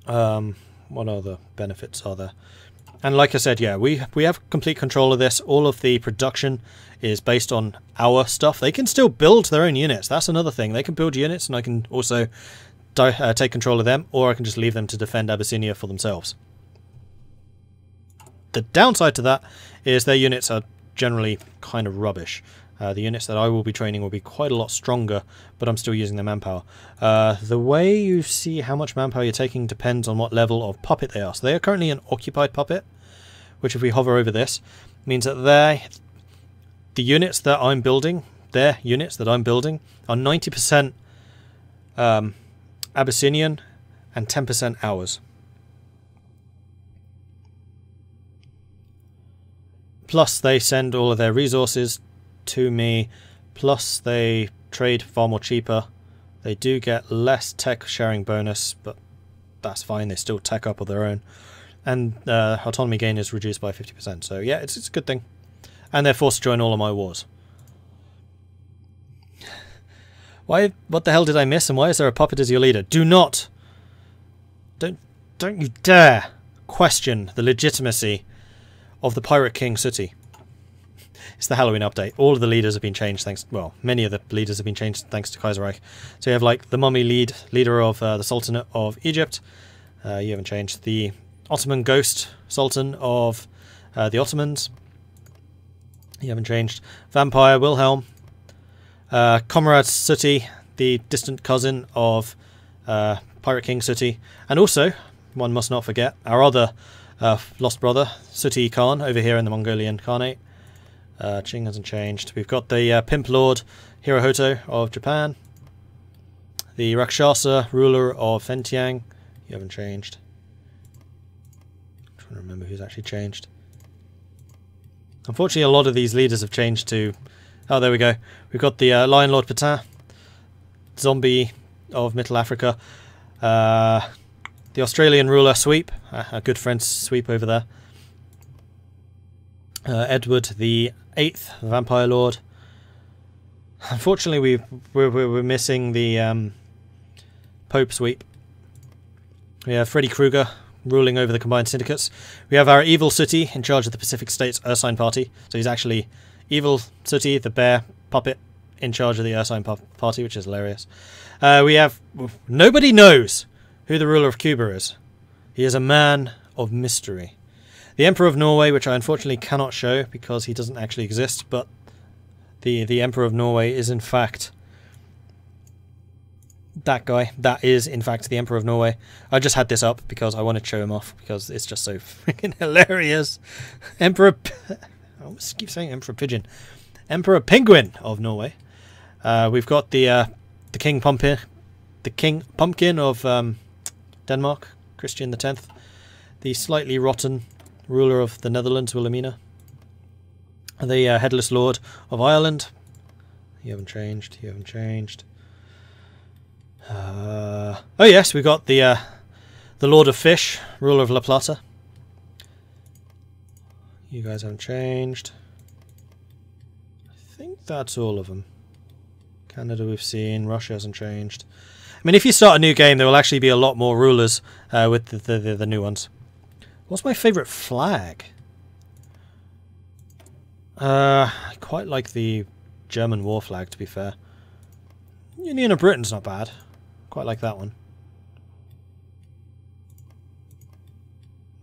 What other benefits are there? And like I said, yeah, we have complete control of this. All of the production is based on our stuff. They can still build their own units. That's another thing. They can build units, and I can also take control of them, or I can just leave them to defend Abyssinia for themselves. The downside to that is their units are generally kind of rubbish. The units that I will be training will be quite a lot stronger, but I'm still using their manpower. The way you see how much manpower you're taking depends on what level of puppet they are. So they are currently an occupied puppet, which if we hover over this, means that the units that I'm building, their units that I'm building, are 90% Abyssinian and 10% ours. Plus they send all of their resources to me, plus they trade far more cheaper. They do get less tech sharing bonus, but that's fine, they still tech up of their own. And autonomy gain is reduced by 50%, so yeah, it's a good thing. And they're forced to join all of my wars. What the hell did I miss, and why is there a puppet as your leader? Do not! Don't you dare question the legitimacy of the Pirate King city. It's the Halloween update. All of the leaders have been changed thanks... Well, many of the leaders have been changed thanks to Kaiserreich. So you have like the mummy leader of the Sultanate of Egypt. You haven't changed. The Ottoman ghost sultan of the Ottomans. You haven't changed. Vampire Wilhelm. Comrade Sooty, the distant cousin of Pirate King Sooty. And also, one must not forget, our other lost brother, Sooty Khan, over here in the Mongolian Khanate. Qing hasn't changed. We've got the Pimp Lord Hirohito of Japan. The Rakshasa ruler of Fentiang. You haven't changed. I'm trying to remember who's actually changed. Unfortunately, a lot of these leaders have changed to... Oh, there we go. We've got the Lion Lord Patin, Zombie of Middle Africa, the Australian ruler Sweep, a good friend Sweep over there, Edward the 8th, Vampire Lord. Unfortunately, we're missing the Pope Sweep. We have Freddy Krueger ruling over the Combined Syndicates. We have our Evil Sooty in charge of the Pacific States Ursine Party. So he's actually Evil Sooty, the bear puppet, in charge of the Ursine Party, which is hilarious. We have... Nobody knows who the ruler of Cuba is. He is a man of mystery. The Emperor of Norway, which I unfortunately cannot show because he doesn't actually exist, but the Emperor of Norway is in fact that guy. That is in fact the Emperor of Norway. I just had this up because I wanted to show him off because it's just so freaking hilarious. Emperor... I almost keep saying Emperor Pigeon. Emperor Penguin of Norway. We've got the King Pumpkin, of Denmark, Christian X. The slightly rotten ruler of the Netherlands, Wilhelmina. The Headless Lord of Ireland. You haven't changed. You haven't changed. Oh yes, we've got the Lord of Fish, ruler of La Plata. You guys haven't changed. I think that's all of them. Canada we've seen. Russia hasn't changed. I mean, if you start a new game, there will actually be a lot more rulers with the new ones. What's my favourite flag? I quite like the German war flag, to be fair. Union of Britain's not bad. Quite like that one.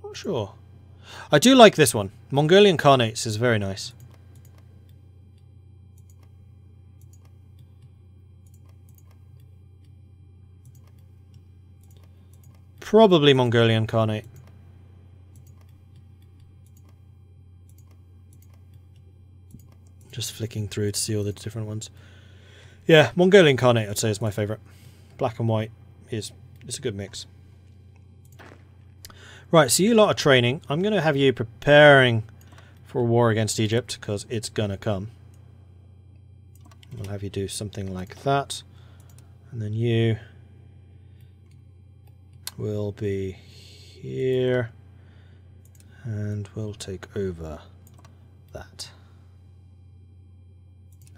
Not sure. I do like this one. Mongolian Khanates is very nice. Probably Mongolian Khanate. Just flicking through to see all the different ones. Yeah, Mongolian Khanate I'd say is my favourite. Black and white it's a good mix. Right, so you lot are training. I'm going to have you preparing for a war against Egypt because it's going to come. We'll have you do something like that. And then you will be here. And we'll take over that.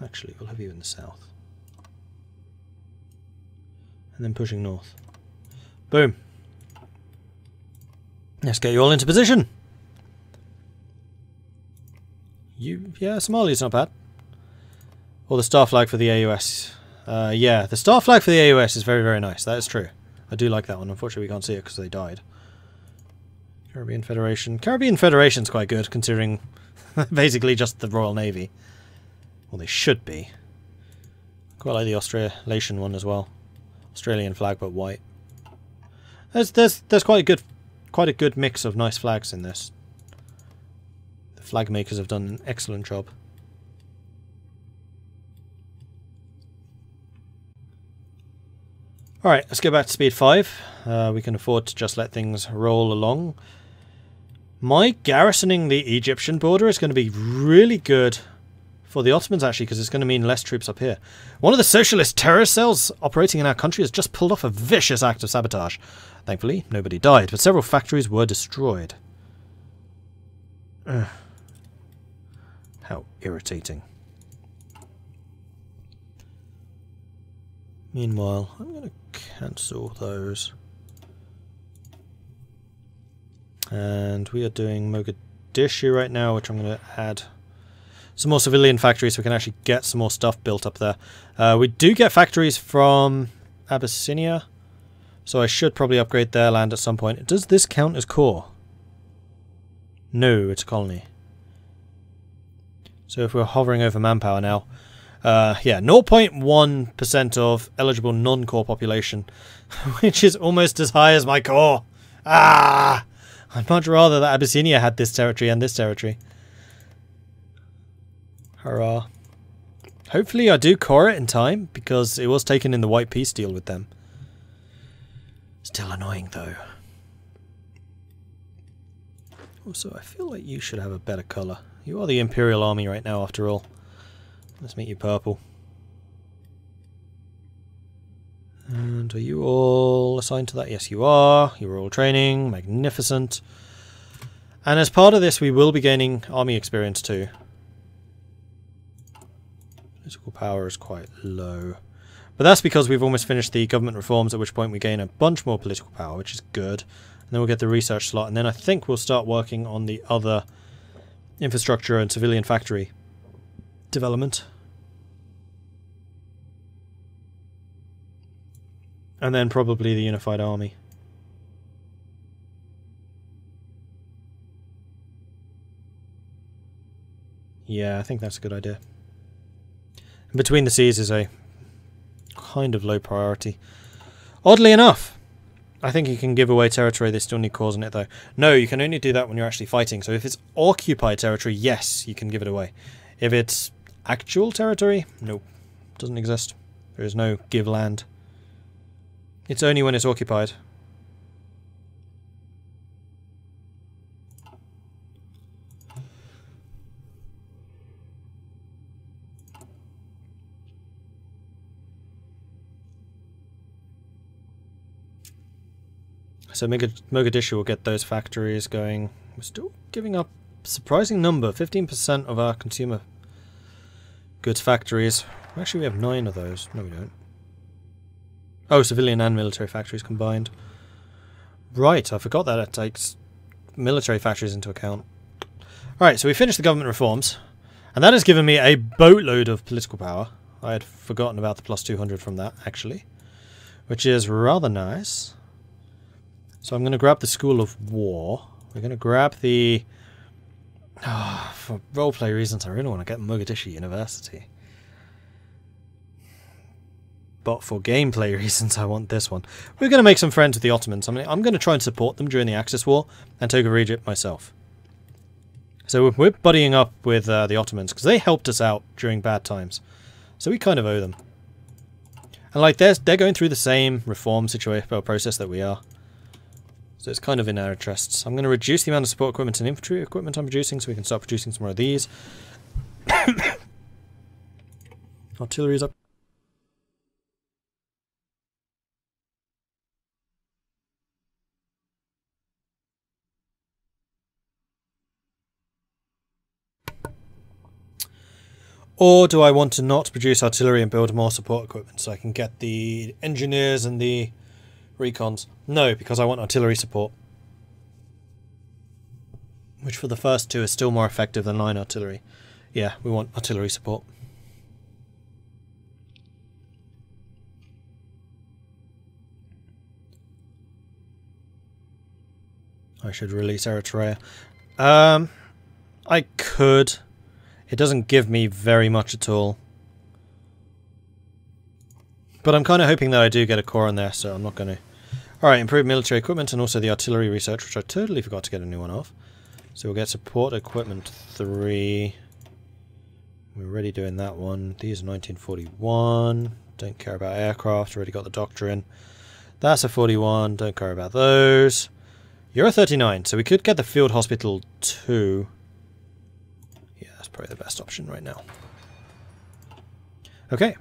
Actually, we'll have you in the south. And then pushing north. Boom. Let's get you all into position. Yeah, Somalia's not bad. Or the star flag for the AUS. Yeah, the star flag for the AUS is very, very nice. That is true. I do like that one. Unfortunately, we can't see it because they died. Caribbean Federation. Caribbean Federation's quite good, considering basically just the Royal Navy. Well, they should be. Quite like the Australasian one as well. Australian flag, but white. There's quite a good mix of nice flags in this. The flag makers have done an excellent job. Alright, let's go back to speed 5. We can afford to just let things roll along. My garrisoning the Egyptian border is going to be really good for the Ottomans, actually, because it's going to mean less troops up here. One of the socialist terrorist cells operating in our country has just pulled off a vicious act of sabotage. Thankfully, nobody died, but several factories were destroyed. Ugh. How irritating. Meanwhile, I'm going to cancel those. And we are doing Mogadishu right now, which I'm going to add some more civilian factories so we can actually get some more stuff built up there. We do get factories from Abyssinia, so I should probably upgrade their land at some point. Does this count as core? No, it's a colony. So if we're hovering over manpower now, yeah, 0.1% of eligible non-core population, which is almost as high as my core. Ah! I'd much rather that Abyssinia had this territory and this territory. Hurrah. Hopefully I do core it in time, because it was taken in the White Peace deal with them. Still annoying though. Also, I feel like you should have a better colour. You are the Imperial Army right now, after all. Let's make you purple. And are you all assigned to that? Yes, you are. You're all training. Magnificent. And as part of this, we will be gaining army experience too. Political power is quite low. But that's because we've almost finished the government reforms, at which point we gain a bunch more political power, which is good. And then we'll get the research slot, and then I think we'll start working on the other infrastructure and civilian factory development. And then probably the unified army. Yeah, I think that's a good idea. And Between the Seas is a kind of low priority. Oddly enough, I think you can give away territory. They still need cores in it though. No, you can only do that when you're actually fighting. So if it's occupied territory, yes, you can give it away. If it's actual territory, nope, doesn't exist. There is no give land. It's only when it's occupied. So Mogadishu will get those factories going. We're still giving up a surprising number, 15% of our consumer goods factories. Actually, we have 9 of those. No, we don't. Oh, civilian and military factories combined. Right, I forgot that it takes military factories into account. Alright, so we finished the government reforms. And that has given me a boatload of political power. I had forgotten about the plus 200 from that, actually. Which is rather nice. So I'm going to grab the School of War. We're going to grab the... for roleplay reasons, I really want to get Mogadishu University. But for gameplay reasons, I want this one. We're going to make some friends with the Ottomans. I mean, I'm going to try and support them during the Axis War and take over Egypt myself. So we're buddying up with the Ottomans because they helped us out during bad times. So we kind of owe them. And like they're going through the same reform process that we are. So it's kind of in our interests. I'm going to reduce the amount of support equipment and infantry equipment I'm producing so we can start producing some more of these. Artillery's up. Or do I want to not produce artillery and build more support equipment so I can get the engineers and the recons? No, because I want artillery support. which for the first two is still more effective than line artillery. Yeah, we want artillery support. I should release Eritrea. I could. It doesn't give me very much at all. But I'm kind of hoping that I do get a core in there, so I'm not going to. Alright, improve military equipment and also the artillery research, which I totally forgot to get a new one of. So we'll get support equipment 3. We're already doing that one. These are 1941. Don't care about aircraft, already got the doctrine. That's a 41, don't care about those. You're a 39, so we could get the field hospital 2. Yeah, that's probably the best option right now. Okay.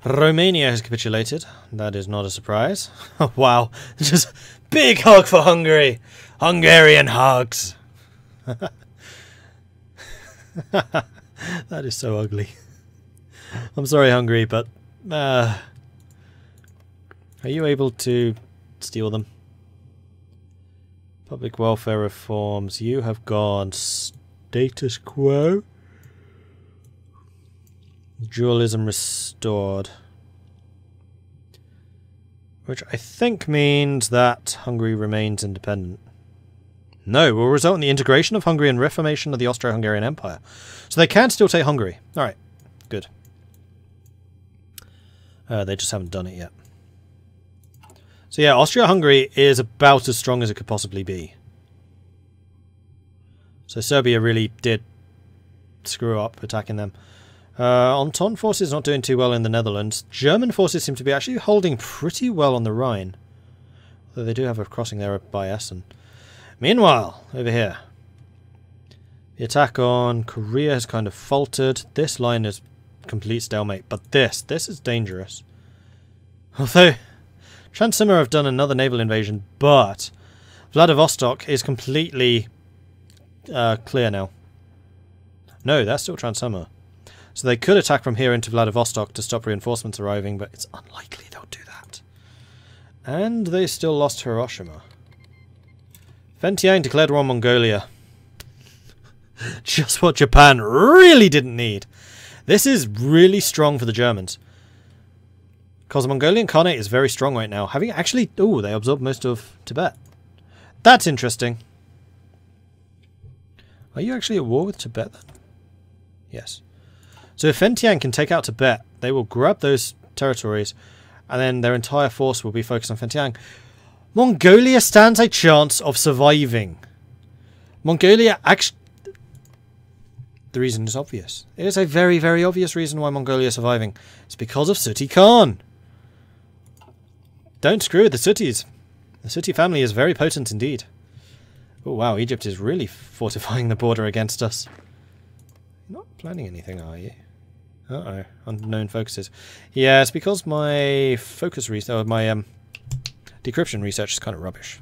Romania has capitulated. That is not a surprise. Wow. Just big hug for Hungary. Hungarian hugs. That is so ugly. I'm sorry, Hungary, but are you able to steal them? Public welfare reforms. You have gone status quo. Dualism restored. Which I think means that Hungary remains independent. No, will result in the integration of Hungary and reformation of the Austro-Hungarian Empire. So they can still take Hungary. Alright, good. They just haven't done it yet. So yeah, Austria-Hungary is about as strong as it could possibly be. So Serbia really did screw up attacking them. Entente forces not doing too well in the Netherlands. German forces seem to be actually holding pretty well on the Rhine. Though they do have a crossing there by Essen. Meanwhile, over here. The attack on Korea has kind of faltered. This line is complete stalemate. But this is dangerous. Although, Transimmer have done another naval invasion, but Vladivostok is completely clear now. No, that's still Transimmer. So they could attack from here into Vladivostok to stop reinforcements arriving, but it's unlikely they'll do that. And they still lost Hiroshima. Vientiane declared war on Mongolia. Just what Japan really didn't need. This is really strong for the Germans. Because the Mongolian Khanate is very strong right now. Having actually... Oh, they absorbed most of Tibet. That's interesting. Are you actually at war with Tibet then? Yes. So if Vientiane can take out Tibet, they will grab those territories, and then their entire force will be focused on Vientiane. Mongolia stands a chance of surviving. Mongolia actually... The reason is obvious. It is a very, very obvious reason why Mongolia is surviving. It's because of Sooty Khan. Don't screw with the Sooties. The Sooty family is very potent indeed. Oh wow, Egypt is really fortifying the border against us. You're not planning anything, are you? Uh-oh. Unknown focuses. Yeah, it's because my focus research, my decryption research is kind of rubbish.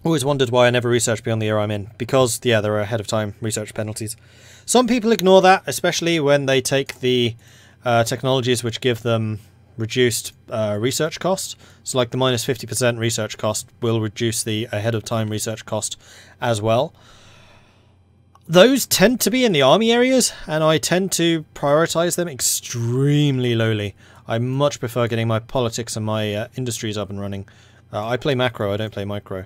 Always wondered why I never researched beyond the year I'm in. Because, yeah, there are ahead of time research penalties. Some people ignore that, especially when they take the technologies which give them reduced research cost. So like the minus 50% research cost will reduce the ahead of time research cost as well. Those tend to be in the army areas, and I tend to prioritize them extremely lowly. I much prefer getting my politics and my industries up and running. I play macro, I don't play micro.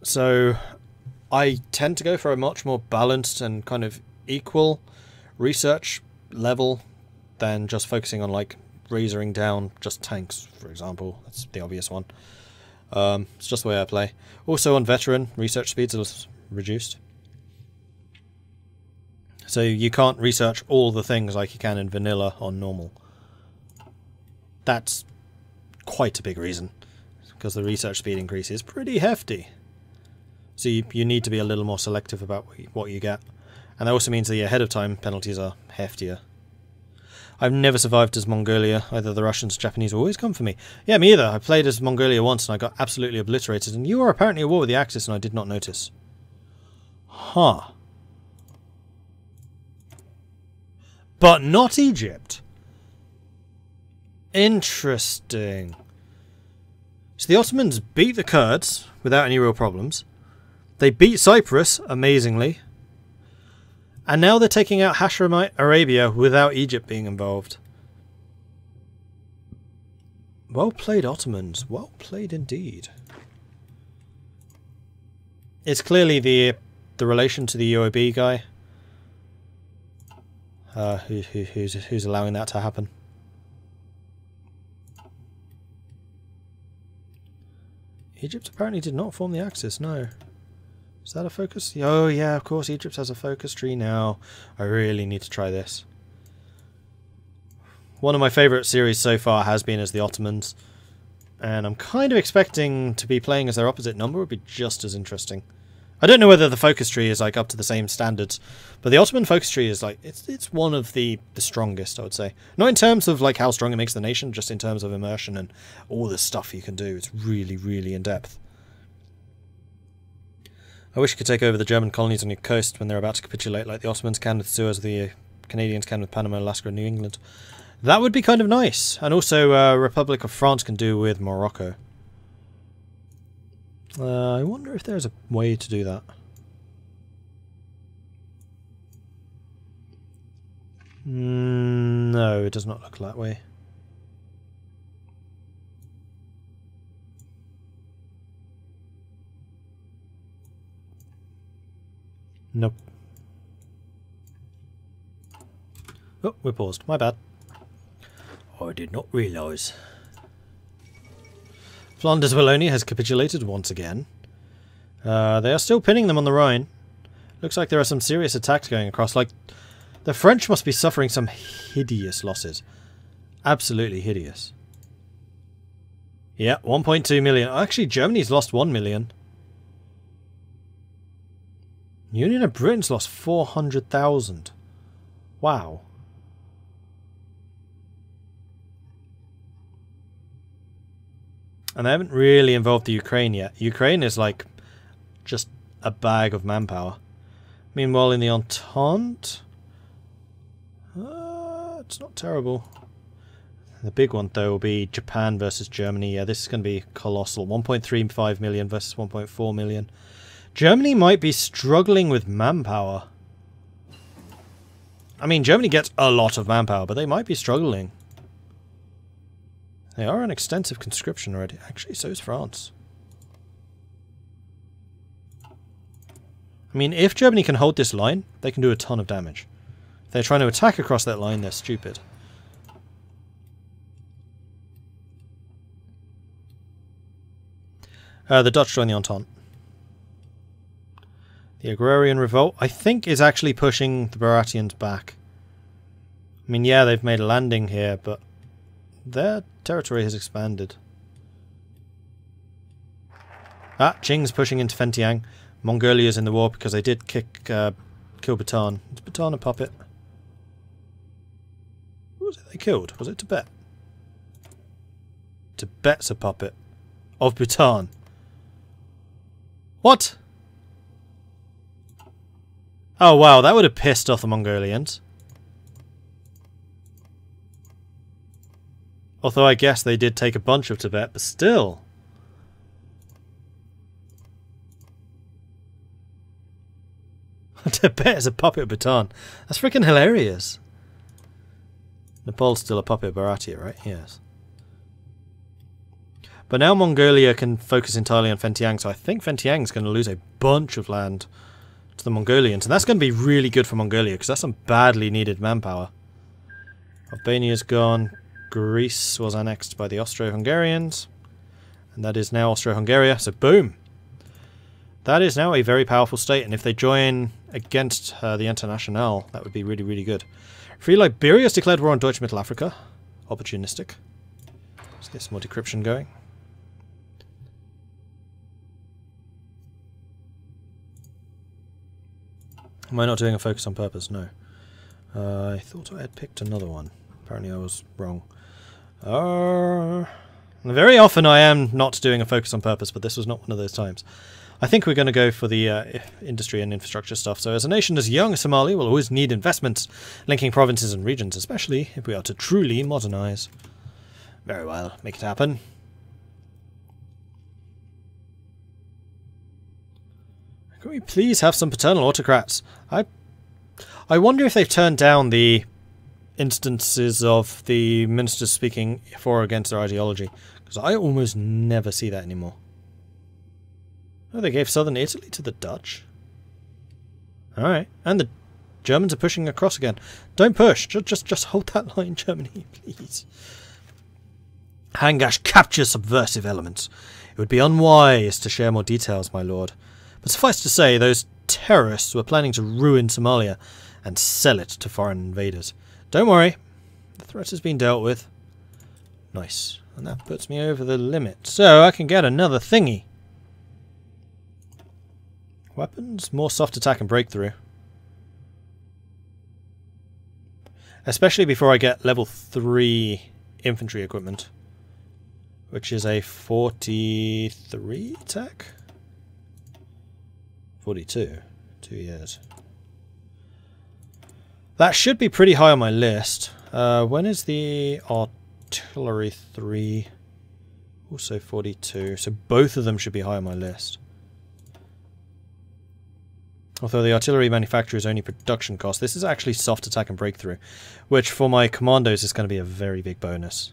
So I tend to go for a much more balanced and kind of equal research level than just focusing on like razoring down just tanks, for example. That's the obvious one. It's just the way I play. Also on veteran, research speeds are reduced. So you can't research all the things like you can in vanilla on normal. That's quite a big reason, because the research speed increase is pretty hefty. So you need to be a little more selective about what you get. And that also means the ahead of time penalties are heftier. I've never survived as Mongolia. Either the Russians or Japanese always come for me. Yeah, me either. I played as Mongolia once and I got absolutely obliterated. And you are apparently at war with the Axis and I did not notice. Huh. but not Egypt. Interesting. So the Ottomans beat the Kurds without any real problems. They beat Cyprus, amazingly. And now they're taking out Hashemite Arabia without Egypt being involved. Well played, Ottomans. Well played indeed. It's clearly the relation to the UOB guy who's allowing that to happen. Egypt apparently did not form the Axis, no. Is that a focus? Oh yeah, of course, Egypt has a focus tree now. I really need to try this. One of my favourite series so far has been as the Ottomans. And I'm kind of expecting to be playing as their opposite number would be just as interesting. I don't know whether the focus tree is like up to the same standards, but the Ottoman focus tree is like it's one of the strongest, I would say. Not in terms of like how strong it makes the nation, just in terms of immersion and all the stuff you can do. It's really, really in depth. I wish you could take over the German colonies on your coast when they're about to capitulate, like the Ottomans can with Suez, the Canadians can with Panama, Alaska, and New England. That would be kind of nice, and also Republic of France can do with Morocco. I wonder if there's a way to do that. No, it does not look that way. Nope. Oh, we're paused. My bad. I did not realise. Flanders Wallonia has capitulated once again. They are still pinning them on the Rhine. Looks like there are some serious attacks going across. Like, the French must be suffering some hideous losses. Absolutely hideous. Yeah, 1.2 million. Actually, Germany's lost 1 million. Union of Britain's lost 400,000. Wow. And they haven't really involved the Ukraine yet. Ukraine is like just a bag of manpower. Meanwhile, in the Entente, it's not terrible. The big one, though, will be Japan versus Germany. Yeah, this is going to be colossal. 1.35 million versus 1.4 million. Germany might be struggling with manpower. I mean, Germany gets a lot of manpower, but they might be struggling. They are on extensive conscription already. Actually, so is France. I mean, if Germany can hold this line, they can do a ton of damage. If they're trying to attack across that line, they're stupid. The Dutch join the Entente. The Agrarian Revolt, I think, is actually pushing the Baratheons back. I mean, yeah, they've made a landing here, but their territory has expanded. Ah, Qing's pushing into Fentiang. Mongolia's in the war because they did kill Bhutan. Is Bhutan a puppet? What was it they killed? Was it Tibet? Tibet's a puppet of Bhutan. What? Oh wow, that would have pissed off the Mongolians. Although I guess they did take a bunch of Tibet, but still. Tibet is a puppet of Bhutan. That's freaking hilarious. Nepal's still a puppet of Baratia, right? Yes. But now Mongolia can focus entirely on Fentiang, so I think Fentiang's going to lose a bunch of land to the Mongolians. And that's going to be really good for Mongolia, because that's some badly needed manpower. Albania's gone. Greece was annexed by the Austro-Hungarians. And that is now Austro-Hungaria, so boom! That is now a very powerful state, and if they join against the Internationale, that would be really, really good. Free Liberia has declared war on Deutsche Mittelafrika. Opportunistic. Let's get some more decryption going. Am I not doing a focus on purpose? No. I thought I had picked another one. Apparently I was wrong. Very often I am not doing a focus on purpose, but this was not one of those times. I think we're going to go for the industry and infrastructure stuff. So as a nation as young as Somalia, we'll always need investments linking provinces and regions, especially if we are to truly modernise. Very well, make it happen. Can we please have some paternal autocrats? I wonder if they've turned down the instances of the ministers speaking for or against their ideology, because I almost never see that anymore. Oh, they gave southern Italy to the Dutch. Alright, and the Germans are pushing across again. Don't push, just hold that line, Germany, please. Hangash captures subversive elements. It would be unwise to share more details, my lord. But suffice to say, those terrorists were planning to ruin Somalia and sell it to foreign invaders. Don't worry, the threat has been dealt with. Nice, and that puts me over the limit, so I can get another thingy. Weapons, more soft attack and breakthrough. Especially before I get level 3 infantry equipment, which is a 43 attack? 42. 2 years. That should be pretty high on my list. When is the artillery 3? Also 42. So both of them should be high on my list. Although the artillery manufacturer is only production cost, this is actually soft attack and breakthrough, which for my commandos is going to be a very big bonus.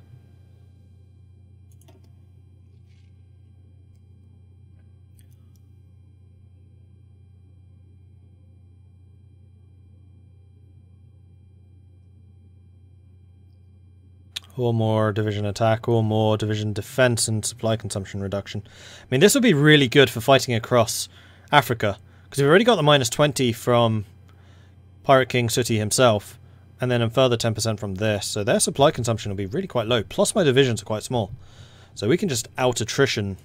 Or more division attack, or more division defense and supply consumption reduction. I mean, this would be really good for fighting across Africa, because we've already got the -20 from Pirate King Sooty himself, and then a further 10% from this, so their supply consumption will be really quite low, plus my divisions are quite small. So we can just out-attrition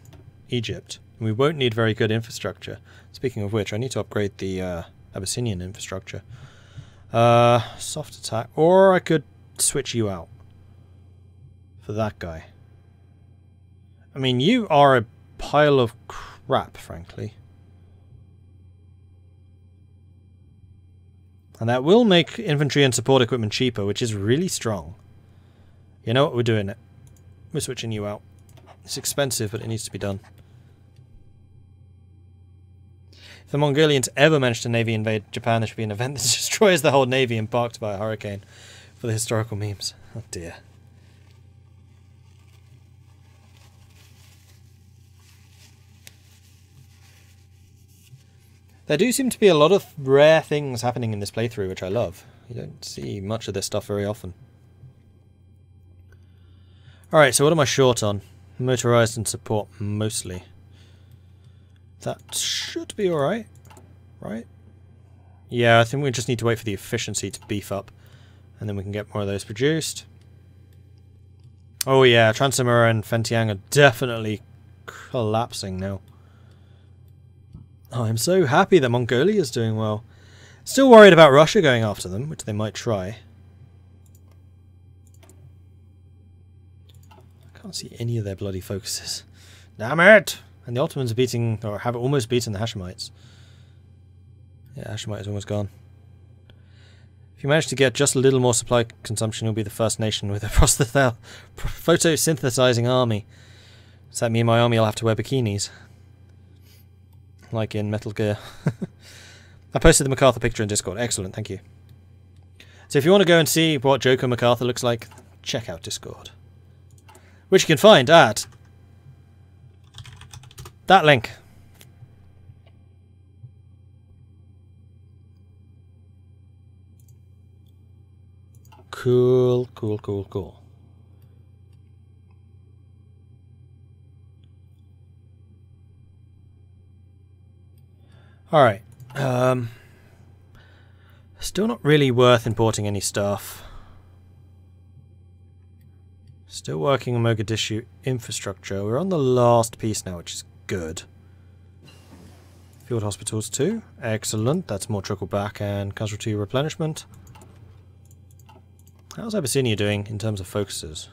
Egypt, and we won't need very good infrastructure. Speaking of which, I need to upgrade the Abyssinian infrastructure. Soft attack, or I could switch you out for that guy. I mean, you are a pile of crap, frankly. And that will make infantry and support equipment cheaper, which is really strong. You know what, we're doing it. We're switching you out. It's expensive, but it needs to be done. If the Mongolians ever manage to navy invade Japan, there should be an event that destroys the whole navy embarked by a hurricane for the historical memes. Oh dear. There do seem to be a lot of rare things happening in this playthrough, which I love. You don't see much of this stuff very often. Alright, so what am I short on? Motorized and support, mostly. That should be alright. Right? Yeah, I think we just need to wait for the efficiency to beef up. And then we can get more of those produced. Oh yeah, Transamura and Fentiang are definitely collapsing now. Oh, I'm so happy that Mongolia is doing well. Still worried about Russia going after them, which they might try. I can't see any of their bloody focuses. Damn it! And the Ottomans are beating, or have almost beaten the Hashemites. Yeah, Hashemite is almost gone. If you manage to get just a little more supply consumption, you'll be the first nation with a photosynthesizing army. Does that mean my army will have to wear bikinis? Like in Metal Gear. I posted the MacArthur picture in Discord. Excellent, thank you. So if you want to go and see what Joker MacArthur looks like, check out Discord. Which you can find at that link. Cool, cool, cool, cool. Alright, still not really worth importing any stuff. Still working on Mogadishu infrastructure. We're on the last piece now, which is good. Field hospitals too. Excellent, that's more trickle back and casualty replenishment. How's Abyssinia doing in terms of focuses?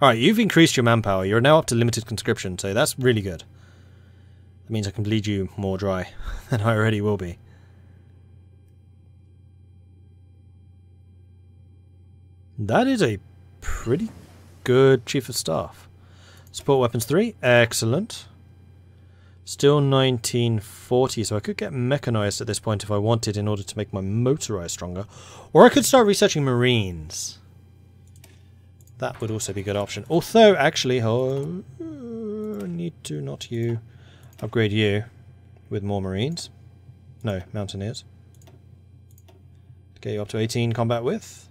Alright, you've increased your manpower. You're now up to limited conscription, so that's really good. That means I can bleed you more dry than I already will be. That is a pretty good Chief of Staff. Support weapons 3, excellent. Still 1940, so I could get mechanized at this point if I wanted in order to make my motorized stronger. Or I could start researching Marines. That would also be a good option. Although, actually, I need to, not you, upgrade you with more Marines. No, Mountaineers. Get you up to 18 combat width.